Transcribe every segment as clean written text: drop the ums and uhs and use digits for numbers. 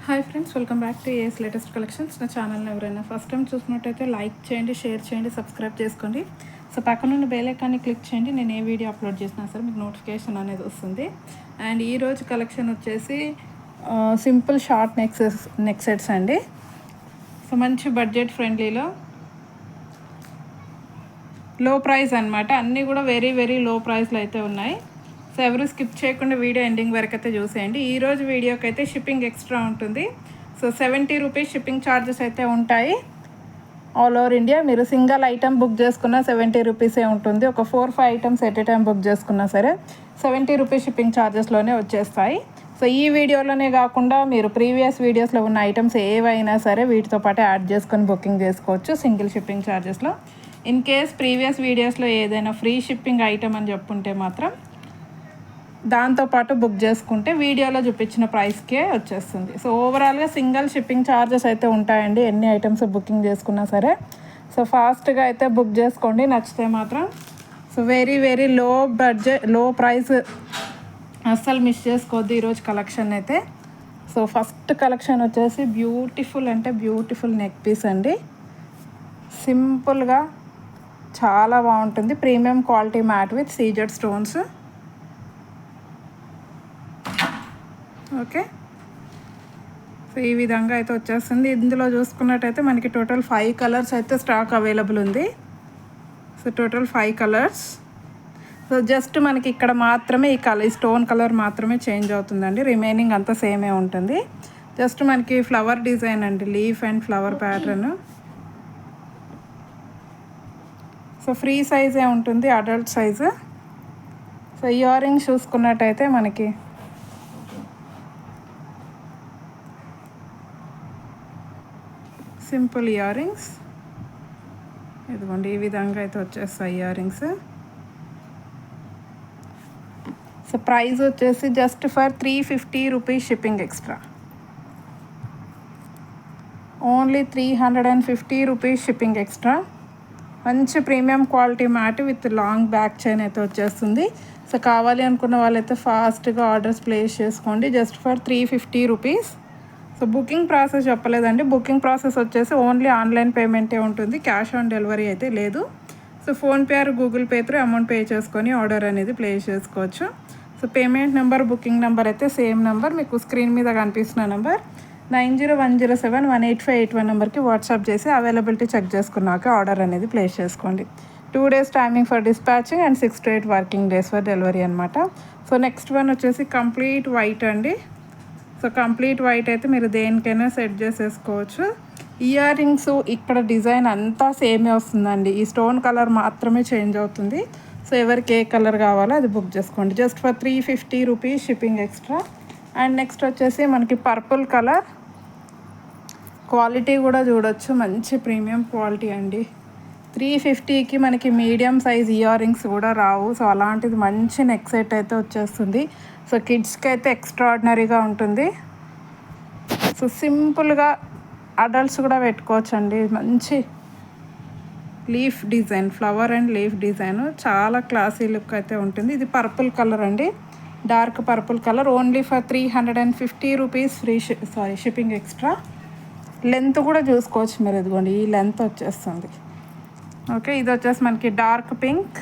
Hi friends, welcome back to AS latest collections. నా ఛానల్ని ఎవరైనా ఫస్ట్ టైం చూసినట్టయితే లైక్ చేయండి, షేర్ చేయండి, సబ్స్క్రైబ్ చేసుకోండి. సో పక్కనున్న బెల్ ఐకాన్ని క్లిక్ చేయండి. నేను ఏ వీడియో అప్లోడ్ చేసినా సరే మీకు నోటిఫికేషన్ అనేది వస్తుంది. అండ్ ఈరోజు కలెక్షన్ వచ్చేసి సింపుల్ షార్ట్ నెక్ సెట్స్ అండి. సో మంచి బడ్జెట్ ఫ్రెండ్లీలో లో ప్రైస్ అనమాట. అన్నీ కూడా వెరీ వెరీ లో ప్రైస్లో అయితే ఉన్నాయి. సో ఎవరు స్కిప్ చేయకుండా వీడియో ఎండింగ్ వరకు అయితే చూసేయండి. ఈరోజు వీడియోకి అయితే షిప్పింగ్ ఎక్స్ట్రా ఉంటుంది. సో 70 రూపీస్ షిప్పింగ్ ఛార్జెస్ అయితే ఉంటాయి ఆల్ ఓవర్ ఇండియా. మీరు సింగిల్ ఐటమ్ బుక్ చేసుకున్న 70 రూపీసే ఉంటుంది. ఒక 4-5 items at a time book చేసుకున్నా సరే 70 రూపీస్ షిప్పింగ్ ఛార్జెస్లోనే వచ్చేస్తాయి. సో ఈ వీడియోలోనే కాకుండా మీరు ప్రీవియస్ వీడియోస్లో ఉన్న ఐటమ్స్ ఏవైనా సరే వీటితో పాటు యాడ్ చేసుకొని బుకింగ్ చేసుకోవచ్చు సింగిల్ షిప్పింగ్ ఛార్జెస్లో. ఇన్ కేస్ ప్రీవియస్ వీడియోస్లో ఏదైనా ఫ్రీ షిప్పింగ్ ఐటమ్ అని చెప్పుంటే మాత్రం దాంతోపాటు బుక్ చేసుకుంటే వీడియోలో చూపించిన ప్రైస్కే వచ్చేస్తుంది. సో ఓవరాల్గా సింగిల్ షిప్పింగ్ ఛార్జెస్ అయితే ఉంటాయండి ఎన్ని ఐటమ్స్ బుకింగ్ చేసుకున్నా సరే. సో ఫాస్ట్గా అయితే బుక్ చేసుకోండి నచ్చితే మాత్రం. So very very low budget, లో ప్రైస్, అస్సలు మిస్ చేసుకోవద్దు ఈరోజు కలెక్షన్ అయితే. సో ఫస్ట్ కలెక్షన్ వచ్చేసి బ్యూటిఫుల్ అంటే బ్యూటిఫుల్ నెక్ పీస్ అండి. సింపుల్గా చాలా బాగుంటుంది. Premium quality matte with CZ stones. Okay, so ఈ విధంగా అయితే వచ్చేస్తుంది. ఇందులో చూసుకున్నట్టయితే మనకి టోటల్ 5 కలర్స్ అయితే స్టాక్ అవైలబుల్ ఉంది. So total 5 colours. So just మనకి ఇక్కడ మాత్రమే ఈ స్టోన్ కలర్ మాత్రమే చేంజ్ అవుతుందండి. రిమైనింగ్ అంతా సేమే ఉంటుంది. జస్ట్ మనకి ఫ్లవర్ డిజైన్ అండి, leaf and flower pattern. So free సైజే ఉంటుంది, adult size. So earrings చూసుకున్నట్టయితే మనకి సింపుల్ ఇయర్ రింగ్స్ ఇదిగోండి, ఈ విధంగా అయితే వచ్చేస్తాయి ఇయర్ రింగ్స్. సో ప్రైస్ వచ్చేసి just for 350 rupees shipping extra. Only 350 rupees shipping extra. మంచి premium quality matte with long back chain అయితే వచ్చేస్తుంది. సో కావాలి అనుకున్న వాళ్ళైతే ఫాస్ట్గా ఆర్డర్స్ ప్లేస్ చేసుకోండి just for 350 rupees. So booking process చెప్పలేదండి. బుకింగ్ ప్రాసెస్ వచ్చేసి ఓన్లీ ఆన్లైన్ పేమెంటే ఉంటుంది, క్యాష్ ఆన్ డెలివరీ అయితే లేదు. So PhonePe or Google Pay through amount pay చేసుకొని ఆర్డర్ అనేది ప్లేస్ చేసుకోవచ్చు. So payment number, booking number అయితే సేమ్ నెంబర్, మీకు స్క్రీన్ మీద కనిపిస్తున్న నెంబర్ 9010785881 నెంబర్కి వాట్సాప్ చేసి అవైలబిలిటీ చెక్ చేసుకున్నాక ఆర్డర్ అనేది ప్లేస్ చేసుకోండి. 2 days timing for dispatching and 6 to 8 working days for delivery అనమాట. సో నెక్స్ట్ వన్ వచ్చేసి కంప్లీట్ వైట్ అండి. సో కంప్లీట్ వైట్ అయితే మీరు దేనికైనా సెట్ చేసేసుకోవచ్చు. ఇయర్ రింగ్స్ ఇక్కడ డిజైన్ అంతా సేమే వస్తుందండి, ఈ స్టోన్ కలర్ మాత్రమే చేంజ్ అవుతుంది. సో ఎవరికి ఏ కలర్ కావాలో అది బుక్ చేసుకోండి just for 350 rupees shipping extra. And next వచ్చేసి మనకి పర్పుల్ కలర్. క్వాలిటీ కూడా చూడొచ్చు, మంచి ప్రీమియం క్వాలిటీ అండి. 350కి మనకి మీడియం సైజ్ ఇయర్ రింగ్స్ కూడా రావు. సో అలాంటిది మంచి నెక్ సెట్ అయితే వచ్చేస్తుంది. సో కిడ్స్కి అయితే ఎక్స్ట్రాడినరీగా ఉంటుంది. సో సింపుల్గా అడల్ట్స్ కూడా పెట్టుకోవచ్చు అండి. మంచి leaf design, flower and leaf design, చాలా క్లాసీ లుక్ అయితే ఉంటుంది. ఇది పర్పుల్ కలర్ అండి, dark purple colour. Only for 350 rupees free shipping extra. Length కూడా చూసుకోవచ్చు మీరు, ఇదిగోండి ఈ లెంత్ వచ్చేస్తుంది. ఓకే, ఇది వచ్చేసి మనకి dark pink.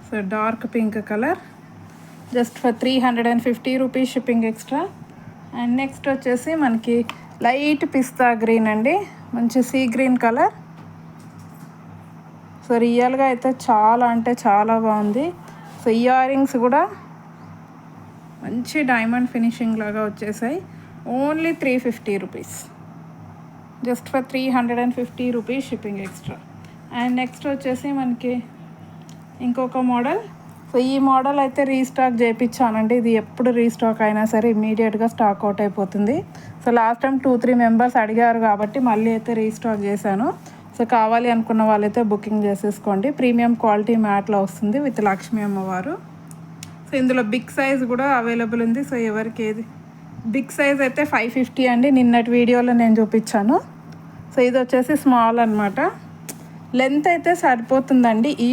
So dark pink colour just for 350 rupees shipping extra. And next వచ్చేసి మనకి లైట్ పిస్తా గ్రీన్ అండి, మంచి సీ గ్రీన్ కలర్. సో రియల్గా అయితే చాలా అంటే చాలా బాగుంది. సో ఇయర్ రింగ్స్ కూడా మంచి డైమండ్ ఫినిషింగ్ లాగా వచ్చేసాయి. Only 350 rupees just for 350 rupees shipping extra. And next వచ్చేసి మనకి ఇంకొక మోడల్. సో ఈ మోడల్ అయితే రీస్టాక్ చేయించానండి. ఇది ఎప్పుడు రీస్టాక్ అయినా సరే ఇమీడియట్గా స్టాక్ అవుట్ అయిపోతుంది. సో లాస్ట్ టైం 2-3 మెంబర్స్ అడిగారు కాబట్టి మళ్ళీ అయితే రీస్టాక్ చేశాను. సో కావాలి అనుకున్న వాళ్ళైతే బుకింగ్ చేసేసుకోండి. ప్రీమియం క్వాలిటీ మ్యాట్లో వస్తుంది విత్ లక్ష్మీ అమ్మవారు. సో ఇందులో బిగ్ సైజ్ కూడా అవైలబుల్ ఉంది. సో ఎవరికి ఏది బిగ్ సైజ్ అయితే 550 అండి, నిన్నటి వీడియోలో నేను చూపించాను. సో ఇది వచ్చేసి స్మాల్ అనమాట. లెంత్ అయితే సరిపోతుందండి. ఈ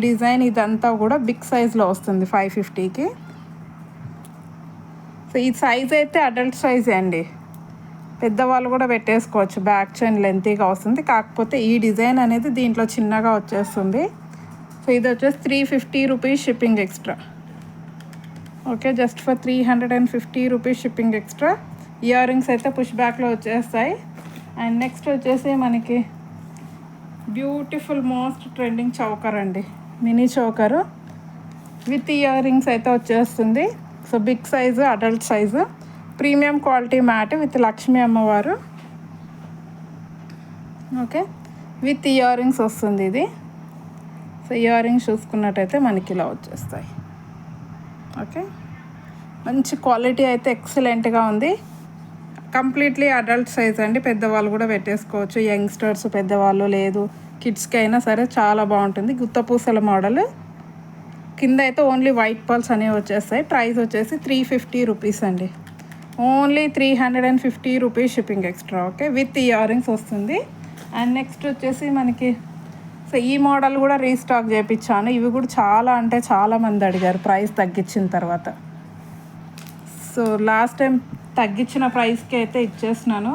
డిజైన్ ఇదంతా కూడా బిగ్ సైజ్లో వస్తుంది 550కి. సో ఈ సైజ్ అయితే అడల్ట్ సైజే అండి, పెద్దవాళ్ళు కూడా పెట్టేసుకోవచ్చు. బ్యాక్ చైన్ లెంతీగా వస్తుంది, కాకపోతే ఈ డిజైన్ అనేది దీంట్లో చిన్నగా వచ్చేస్తుంది. సో ఇది వచ్చేసి 350 rupees shipping extra. Okay, just for 350 rupees shipping extra. Earrings అయితే పుష్ బ్యాక్లో వచ్చేస్తాయి. అండ్ నెక్స్ట్ వచ్చేసి మనకి బ్యూటిఫుల్ మోస్ట్ ట్రెండింగ్ చౌకర్ అండి, mini choker with earrings అయితే వచ్చేస్తుంది. So big size, adult size, premium quality matte with Lakshmi అమ్మవారు. Okay, with ear rings వస్తుంది ఇది. సో ఇయర్ రింగ్స్ చూసుకున్నట్టయితే మనకి ఇలా వచ్చేస్తాయి. ఓకే, మంచి క్వాలిటీ అయితే ఎక్సలెంట్గా ఉంది. కంప్లీట్లీ అడల్ట్ సైజ్ అండి, పెద్దవాళ్ళు కూడా పెట్టేసుకోవచ్చు. యంగ్స్టర్స్, పెద్దవాళ్ళు లేదు, కిడ్స్కి అయినా సరే చాలా బాగుంటుంది. గుత్తపూసల మోడల్, కింద అయితే ఓన్లీ వైట్ పర్ల్స్ అనేవి వచ్చేస్తాయి. ప్రైస్ వచ్చేసి 350 రూపీస్ అండి, only 350 rupees shipping extra. Okay, with ear rings వస్తుంది. అండ్ నెక్స్ట్ వచ్చేసి మనకి సో ఈ మోడల్ కూడా రీస్టాక్ చేయించాను. ఇవి కూడా చాలా అంటే చాలామంది అడిగారు ప్రైస్ తగ్గించిన తర్వాత. సో లాస్ట్ టైం తగ్గించిన ప్రైస్కి అయితే ఇచ్చేస్తున్నాను.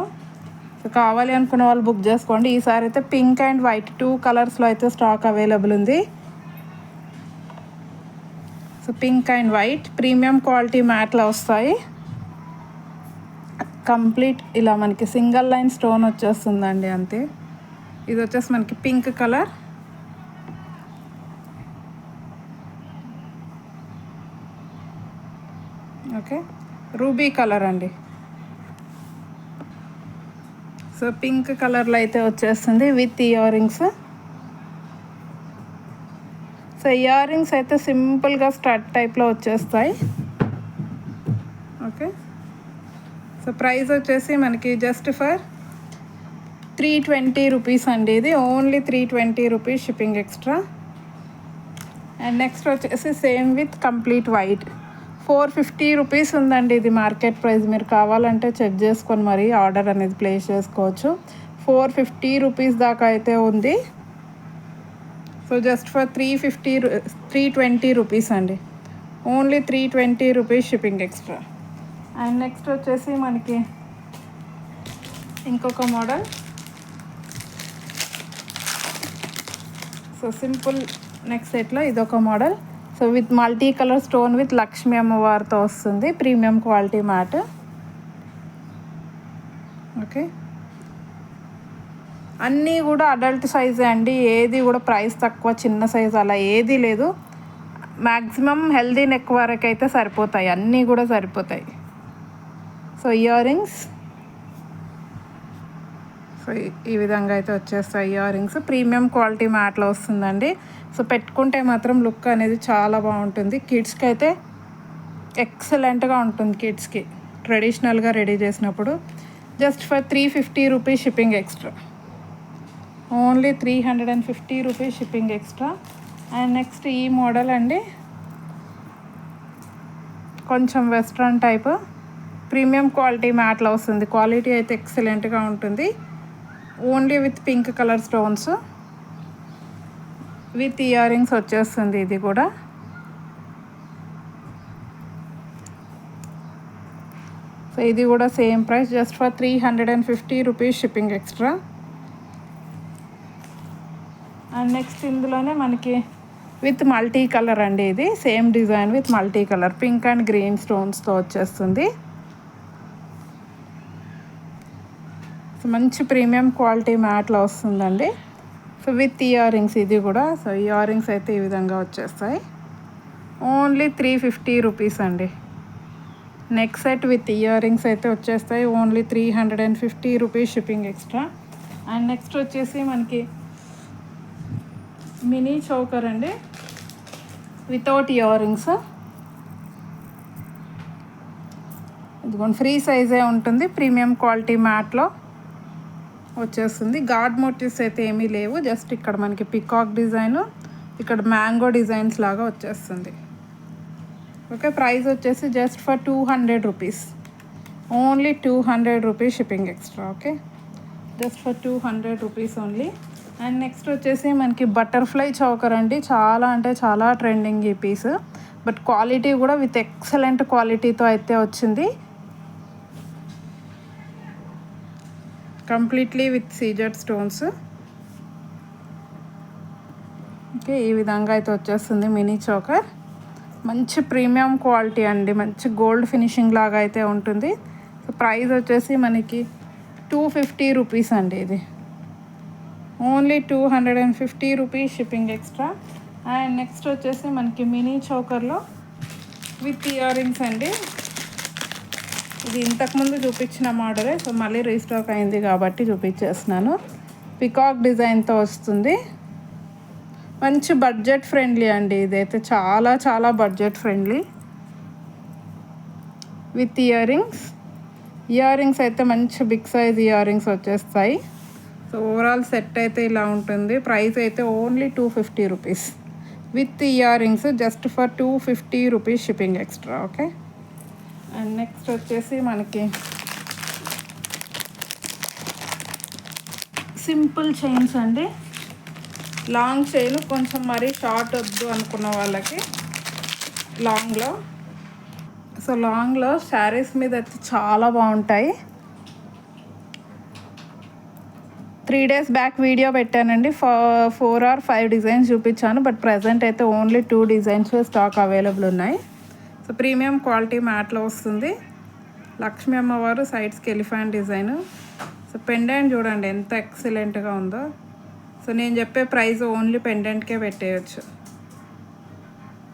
సో కావాలి అనుకున్న వాళ్ళు బుక్ చేసుకోండి. ఈసారి అయితే పింక్ అండ్ వైట్ 2 కలర్స్లో అయితే స్టాక్ అవైలబుల్ ఉంది. So pink and white premium quality మ్యాట్లో వస్తాయి. కంప్లీట్ ఇలా మనకి సింగిల్ లైన్ స్టోన్ వచ్చేస్తుందండి, అంతే. ఇది వచ్చేసి మనకి pink colour. Okay, ruby colour అండి. సో పింక్ కలర్లో అయితే వచ్చేస్తుంది with earrings. So earrings అయితే సింపుల్గా స్టడ్ టైప్లో వచ్చేస్తాయి. ఓకే, సో ప్రైస్ వచ్చేసి మనకి జస్ట్ ఫర్ 320 రూపీస్ అండి. ఇది only 320 rupees shipping extra. And next వచ్చేసి same with complete white 450 rupees ఉందండి. ఇది మార్కెట్ ప్రైస్, మీరు కావాలంటే చెక్ చేసుకొని మరి ఆర్డర్ అనేది ప్లేస్ చేసుకోవచ్చు. 450 రూపీస్ దాకా అయితే ఉంది. సో జస్ట్ ఫర్ 320 రూపీస్ అండి, only 320 rupees shipping extra. And next వచ్చేసి మనకి ఇంకొక మోడల్. సో సింపుల్ నెక్ సెట్లో ఇదొక model. So with multi colour stone with Lakshmi అమ్మవారితో వస్తుంది, ప్రీమియం క్వాలిటీ మ్యాట్. ఓకే, అన్నీ కూడా అడల్ట్ సైజే అండి, ఏది కూడా ప్రైస్ తక్కువ, చిన్న సైజు అలా ఏదీ లేదు. మ్యాక్సిమం హెల్దీ నెక్ వరకు అయితే సరిపోతాయి, అన్నీ కూడా సరిపోతాయి. సో ఇయర్ రింగ్స్, సో ఈ విధంగా అయితే వచ్చేస్తాయి ఇయర్ రింగ్స్. ప్రీమియం క్వాలిటీ మ్యాట్లో వస్తుందండి. సో పెట్టుకుంటే మాత్రం లుక్ అనేది చాలా బాగుంటుంది. కిడ్స్కి అయితే ఎక్సలెంట్గా ఉంటుంది, కిడ్స్కి ట్రెడిషనల్గా రెడీ చేసినప్పుడు. Just for 350 rupees shipping extra, only 350 rupees shipping extra. And next ఈ మోడల్ అండి, కొంచెం వెస్ట్రన్ టైప్ ప్రీమియం క్వాలిటీ మ్యాట్లో వస్తుంది. క్వాలిటీ అయితే ఎక్సలెంట్గా ఉంటుంది, only with pink colour stones with ear rings వచ్చేస్తుంది. ఇది కూడా సో ఇది కూడా same price, just for 350 rupees shipping extra. And next ఇందులోనే మనకి విత్ మల్టీ కలర్ అండి, ఇది same design with multi colour pink and green స్టోన్స్తో వచ్చేస్తుంది. సో మంచి ప్రీమియం క్వాలిటీ మ్యాట్లో వస్తుందండి. సో విత్ ఇయర్ రింగ్స్ ఇది కూడా. సో ఇయర్ రింగ్స్ అయితే ఈ విధంగా వచ్చేస్తాయి, ఓన్లీ 350 రూపీస్ అండి. Neck set with earrings అయితే వచ్చేస్తాయి, only 350 rupees shipping extra. And next వచ్చేసి మనకి మినీ చౌకర్ అండి, వితౌట్ ఇయర్ రింగ్స్. ఇదిగోండి, ఫ్రీ సైజే ఉంటుంది, ప్రీమియం క్వాలిటీ మ్యాట్లో వచ్చేస్తుంది. గాడ్ మోటివ్స్ అయితే ఏమీ లేవు, జస్ట్ ఇక్కడ మనకి పికాక్ డిజైన్, ఇక్కడ మ్యాంగో డిజైన్స్ లాగా వచ్చేస్తుంది. ఓకే, ప్రైస్ వచ్చేసి just for 200 rupees, only 200 rupees shipping extra. Okay, just for 200 rupees only. And next వచ్చేసి మనకి బటర్ఫ్లై చౌకర్ అండి. చాలా అంటే చాలా ట్రెండింగ్ ఈ పీస్. బట్ క్వాలిటీ కూడా విత్ ఎక్సలెంట్ క్వాలిటీతో అయితే వచ్చింది. Completely with CZ stones. Okay, ఈ విధంగా అయితే వచ్చేస్తుంది మినీ చోకర్. మంచి ప్రీమియం క్వాలిటీ అండి, మంచి గోల్డ్ ఫినిషింగ్ లాగా అయితే ఉంటుంది. సో ప్రైస్ వచ్చేసి మనకి 250 రూపీస్ అండి. ఇది only 250 rupees shipping extra. And next వచ్చేసి మనకి మినీ చోకర్లో విత్ ఇయర్ రింగ్స్ అండి. ఇది ఇంతకుముందు చూపించిన మోడలే, సో మళ్ళీ రీస్టాక్ అయింది కాబట్టి చూపించేస్తున్నాను. పికాక్ డిజైన్తో వస్తుంది. మంచి బడ్జెట్ ఫ్రెండ్లీ అండి, ఇదైతే చాలా చాలా budget friendly with ear rings. Ear rings అయితే మంచి బిగ్ సైజ్ ఇయర్ రింగ్స్ వచ్చేస్తాయి. సో ఓవరాల్ సెట్ అయితే ఇలా ఉంటుంది. ప్రైస్ అయితే only 250 rupees with ear rings, just for 250 rupees shipping extra. Okay, and next వచ్చేసి మనకి సింపుల్ చైన్స్ అండి. లాంగ్ చైన్, కొంచెం మరీ షార్ట్ వద్దు అనుకున్న వాళ్ళకి లాంగ్లో. సో లాంగ్లో శారీస్ మీద అయితే చాలా బాగుంటాయి. 3 days బ్యాక్ వీడియో పెట్టానండి. 4 or 5 డిజైన్స్ చూపించాను. బట్ ప్రజెంట్ అయితే ఓన్లీ 2 డిజైన్స్ స్టాక్ అవైలబుల్ ఉన్నాయి. సో ప్రీమియం క్వాలిటీ మ్యాట్లో వస్తుంది. లక్ష్మీ అమ్మవారు సైడ్స్కి ఎలిఫెంట్ డిజైన్. సో పెండెంట్ చూడండి ఎంత ఎక్సలెంట్గా ఉందో. సో నేను చెప్పే ప్రైస్ ఓన్లీ పెండెంట్కే పెట్టేయచ్చు,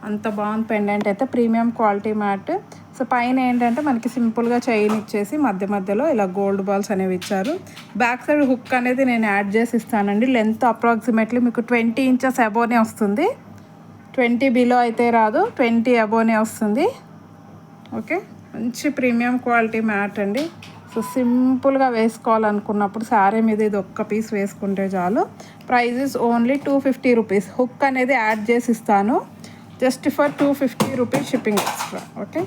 అంత బాగుంది పెండెంట్ అయితే. Premium quality mat. సో పైన ఏంటంటే మనకి సింపుల్గా చైన్ ఇచ్చేసి మధ్య మధ్యలో ఇలా గోల్డ్ బాల్స్ అనేవి ఇచ్చారు. బ్యాక్ సైడ్ హుక్ అనేది నేను యాడ్ చేసి ఇస్తానండి. లెంత్ అప్రాక్సిమేట్లీ మీకు 20 inches అబోనే వస్తుంది. 20 బిలో అయితే రాదు, 20 అబోనే వస్తుంది. ఓకే, మంచి ప్రీమియం క్వాలిటీ మ్యాట్ అండి. సో సింపుల్గా వేసుకోవాలనుకున్నప్పుడు శారీ మీద ఇది ఒక్క పీస్ వేసుకుంటే చాలు. Prices only 250 rupees. హుక్ అనేది యాడ్ చేసి ఇస్తాను, just for 250 rupees shipping extra. Okay,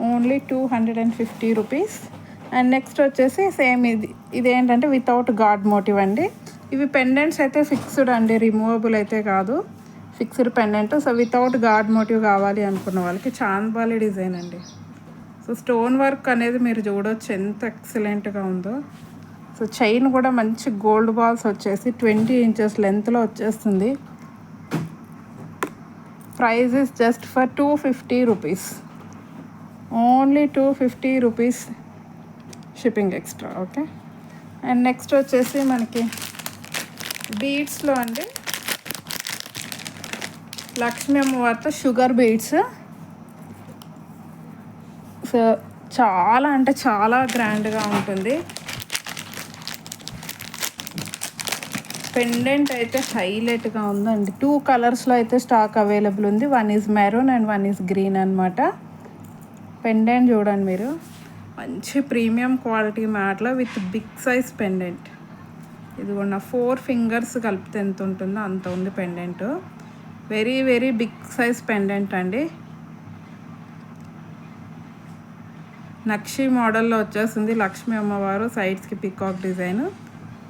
only 250 rupees. And next వచ్చేసి సేమ్ ఇదేంటంటే వితౌట్ గాడ్ మోటివ్ అండి. ఇవి పెండెంట్స్ అయితే ఫిక్స్డ్ అండి, రిమూవబుల్ అయితే కాదు, fixed pendant. So without god motive కావాలి అనుకున్న వాళ్ళకి చాంద్బాలి డిజైన్ అండి. సో స్టోన్ వర్క్ అనేది మీరు చూడవచ్చు ఎంత ఎక్సలెంట్గా ఉందో. సో చైన్ కూడా మంచి గోల్డ్ బాల్స్ వచ్చేసి 20 inches లెంత్లో వచ్చేస్తుంది. Price is just for 250 rupees, only 250 rupees shipping extra. Okay, and next వచ్చేసి మనకి బీడ్స్లో అండి, లక్ష్మీ అమ్మవారితో షుగర్ బీడ్స్. సో చాలా అంటే చాలా గ్రాండ్గా ఉంటుంది. పెండెంట్ అయితే హైలైట్గా ఉందండి. 2 కలర్స్లో అయితే స్టాక్ అవైలబుల్ ఉంది. 1 is maroon and 1 is green అనమాట. పెండెంట్ చూడండి మీరు, మంచి ప్రీమియం క్వాలిటీ మ్యాట్లో విత్ బిగ్ సైజ్ పెండెంట్. ఇది కూడా 4 fingers కలిపితే ఎంత ఉంటుందో అంత ఉంది pendant. Very very big size pendant అండి. నక్షి మోడల్లో వచ్చేస్తుంది లక్ష్మీ అమ్మవారు, సైడ్స్కి పికాక్ డిజైన్.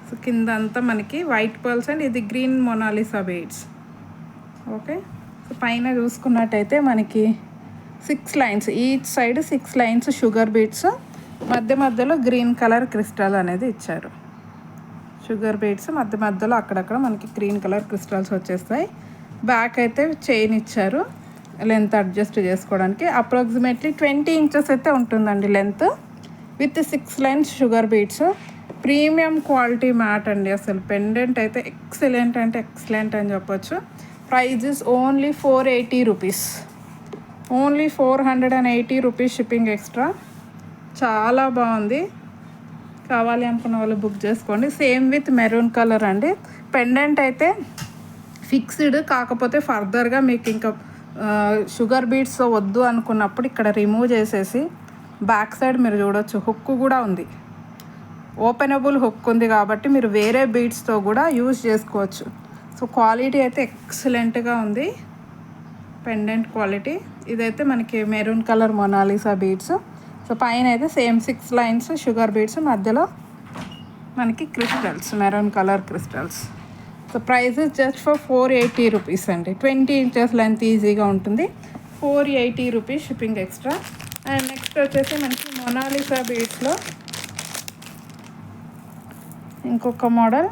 సో కింద అంతా మనకి వైట్ పర్ల్స్ అండ్ ఇది green Mona Lisa beads. Okay, so పైన చూసుకున్నట్టయితే మనకి 6 lines, each side 6 lines sugar beads, మధ్య మధ్యలో గ్రీన్ కలర్ క్రిస్టల్ అనేది ఇచ్చారు. షుగర్ బీడ్స్ మధ్య మధ్యలో అక్కడక్కడ మనకి గ్రీన్ కలర్ క్రిస్టల్స్ వచ్చేస్తాయి. బ్యాక్ అయితే చైన్ ఇచ్చారు లెంత్ అడ్జస్ట్ చేసుకోవడానికి. అప్రాక్సిమేట్లీ 20 inches అయితే ఉంటుందండి length, with 6 lines sugar beads. Premium quality matte అండి. అసలు పెండెంట్ అయితే ఎక్సలెంట్ అంటే ఎక్సలెంట్ అని చెప్పొచ్చు. Prices only 480 rupees, only 480 rupees shipping extra. చాలా బాగుంది, కావాలి అనుకున్న వాళ్ళు బుక్ చేసుకోండి. సేమ్ విత్ మెరూన్ కలర్ అండి. పెండెంట్ అయితే ఫిక్స్డ్, కాకపోతే ఫర్దర్గా మీకు ఇంకా షుగర్ బీడ్స్ వద్దు అనుకున్నప్పుడు ఇక్కడ రిమూవ్ చేసేసి బ్యాక్ సైడ్ మీరు చూడొచ్చు హుక్ కూడా ఉంది, ఓపెనబుల్ హుక్ ఉంది కాబట్టి మీరు వేరే బీడ్స్తో కూడా యూజ్ చేసుకోవచ్చు. సో క్వాలిటీ అయితే ఎక్సలెంట్గా ఉంది పెండెంట్ క్వాలిటీ. ఇదైతే మనకి maroon colour Mona Lisa beads. So పైన అయితే సేమ్ 6 lines షుగర్ బీడ్స్, మధ్యలో మనకి crystals, maroon colour crystals. So price just for 480 rupees అండి. 20 ఇంచెస్ లెంత్ ఈజీగా ఉంటుంది. 480 rupees shipping extra. And next వచ్చేసి మనకి మొనాలిసా బీడ్స్లో ఇంకొక మోడల్.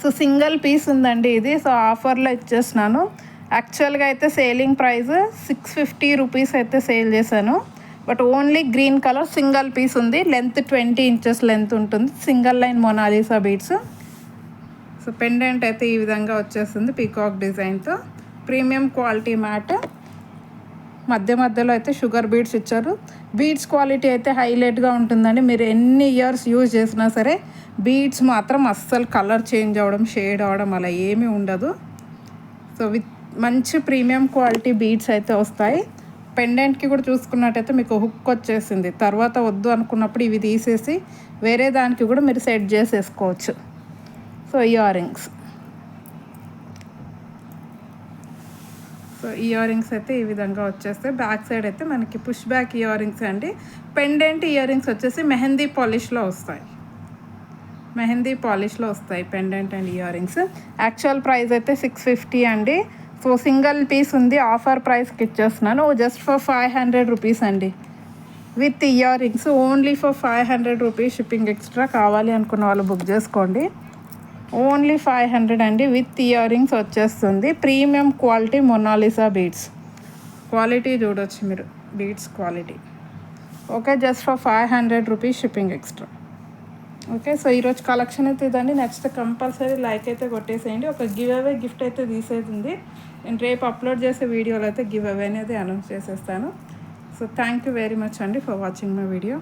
సో సింగిల్ పీస్ ఉందండి ఇది. సో ఆఫర్లో ఇచ్చేస్తున్నాను. యాక్చువల్గా అయితే సేలింగ్ ప్రైస్ 650 రూపీస్ అయితే సేల్ చేశాను. But only green colour single piece ఉంది. లెంత్ 20 ఇంచెస్ లెంత్ ఉంటుంది. Single line Mona Lisa beads. So pendant అయితే ఈ విధంగా వచ్చేస్తుంది పీకాక్ డిజైన్తో. Premium quality matte. మధ్యలో అయితే షుగర్ బీడ్స్ ఇచ్చారు. బీడ్స్ క్వాలిటీ అయితే హైలైట్గా ఉంటుందండి. మీరు ఎన్ని ఇయర్స్ యూజ్ చేసినా సరే బీడ్స్ మాత్రం అస్సలు కలర్ చేంజ్ అవ్వడం, షేడ్ అవ్వడం అలా ఏమీ ఉండదు. సో విత్ మంచి ప్రీమియం క్వాలిటీ బీడ్స్ అయితే వస్తాయి. పెండెంట్కి కూడా చూసుకున్నట్టయితే మీకు హుక్ వచ్చేసింది. తర్వాత వద్దు అనుకున్నప్పుడు ఇవి తీసేసి వేరే దానికి కూడా మీరు సెట్ చేసేసుకోవచ్చు. So earrings. So earrings అయితే ఈ విధంగా వచ్చేస్తాయి. బ్యాక్ సైడ్ అయితే మనకి పుష్ బ్యాక్ ఇయర్ రింగ్స్ అండి. పెండెంట్ ఇయర్ రింగ్స్ వచ్చేసి మెహందీ పాలిష్లో వస్తాయి. Pendant and ear rings. Actual price అయితే 650 అండి. సో సింగిల్ పీస్ ఉంది. ఆఫర్ ప్రైస్కి ఇచ్చేస్తున్నాను జస్ట్ ఫర్ 500 రూపీస్ అండి. With ear rings only for 500 rupees shipping extra. కావాలి అనుకున్న వాళ్ళు బుక్ చేసుకోండి. ఓన్లీ 500 అండి. విత్ ఇయర్ రింగ్స్ వచ్చేస్తుంది. Premium quality Mona Lisa beads. Quality చూడొచ్చు మీరు, beads quality. Okay, just for 500 rupees shipping extra. Okay, so ఈరోజు కలెక్షన్ అయితే ఇదండి. నెక్స్ట్ కంపల్సరీ లైక్ అయితే కొట్టేసేయండి. ఒక గివ్ అవే గిఫ్ట్ అయితే తీసేది ఉంది. నేను రేపు అప్లోడ్ చేసే వీడియోలో అయితే గివ్ అవే అనేది అనౌన్స్ చేసేస్తాను. So thank you very much అండి ఫర్ వాచింగ్ మై వీడియో.